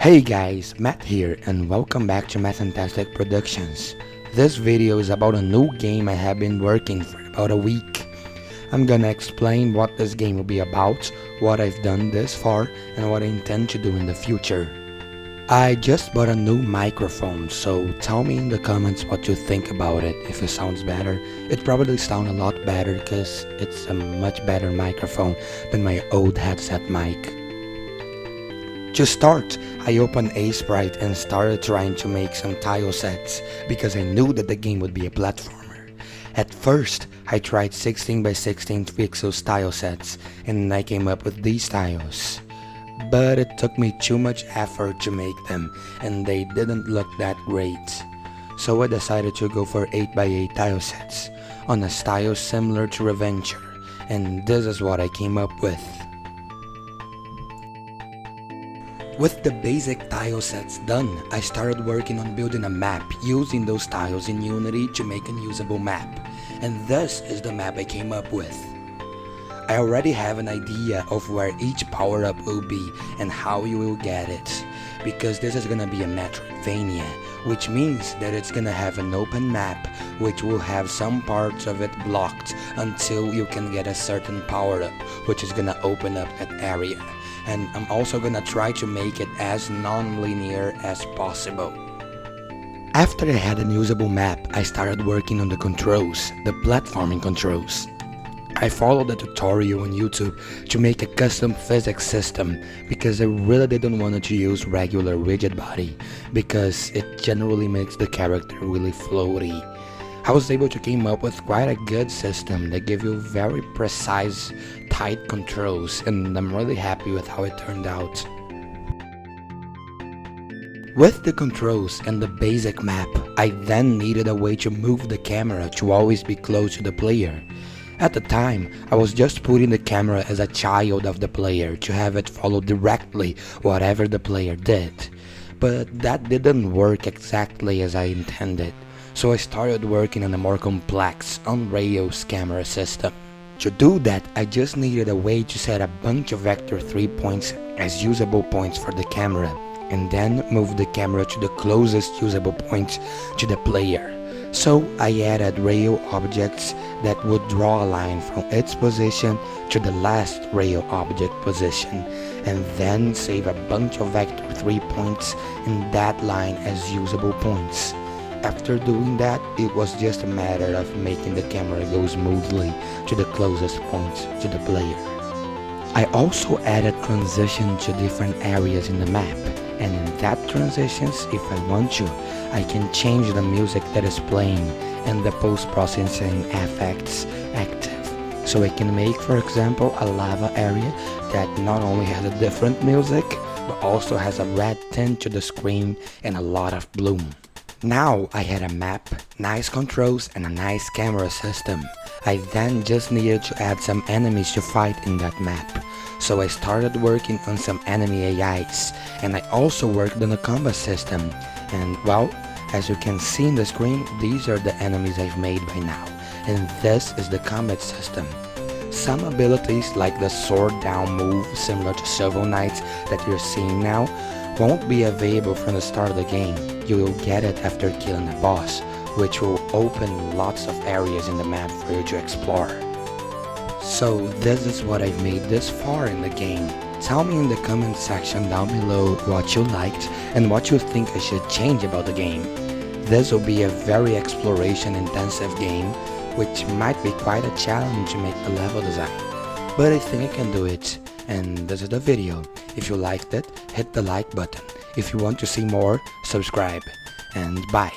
Hey guys, Matt here and welcome back to Fantastic Productions. This video is about a new game I have been working for about a week. I'm gonna explain what this game will be about, what I've done this far, and what I intend to do in the future. I just bought a new microphone, so tell me in the comments what you think about it. If it sounds better, it probably sounds a lot better because it's a much better microphone than my old headset mic. To start, I opened Sprite and started trying to make some tile sets because I knew that the game would be a platformer. At first, I tried 16 by 16 pixels tile sets and I came up with these tiles. But it took me too much effort to make them and they didn't look that great. So I decided to go for 8 by 8 tile sets on a style similar to Reventure, and this is what I came up with. With the basic tile sets done, I started working on building a map using those tiles in Unity to make a usable map, and this is the map I came up with. I already have an idea of where each power-up will be and how you will get it, because this is gonna be a metroidvania, which means that it's gonna have an open map which will have some parts of it blocked until you can get a certain power-up, which is gonna open up that area. And I'm also gonna try to make it as non-linear as possible. After I had an usable map, I started working on the controls, the platforming controls. I followed the tutorial on YouTube to make a custom physics system because I really didn't want to use regular rigid body because it generally makes the character really floaty. I was able to come up with quite a good system that gives you very precise, tight controls, and I'm really happy with how it turned out. With the controls and the basic map, I then needed a way to move the camera to always be close to the player. At the time, I was just putting the camera as a child of the player to have it follow directly whatever the player did. But that didn't work exactly as I intended. So I started working on a more complex, on-rails camera system. To do that, I just needed a way to set a bunch of vector 3 points as usable points for the camera, and then move the camera to the closest usable point to the player. So I added rail objects that would draw a line from its position to the last rail object position, and then save a bunch of vector 3 points in that line as usable points. After doing that, it was just a matter of making the camera go smoothly to the closest point to the player. I also added transition to different areas in the map, and in that transitions, if I want to, I can change the music that is playing and the post-processing effects active. So I can make, for example, a lava area that not only has a different music, but also has a red tint to the screen and a lot of bloom. Now I had a map, nice controls, and a nice camera system. I then just needed to add some enemies to fight in that map. So I started working on some enemy AIs, and I also worked on a combat system. And well, as you can see in the screen, these are the enemies I've made by now, and this is the combat system. Some abilities like the sword down move similar to Silver Knights that you're seeing now won't be available from the start of the game. You will get it after killing a boss, which will open lots of areas in the map for you to explore. So this is what I've made this far in the game. Tell me in the comment section down below what you liked and what you think I should change about the game. This will be a very exploration intensive game, which might be quite a challenge to make the level design. But I think I can do it, and this is the video. If you liked it, hit the like button. If you want to see more, subscribe, and bye.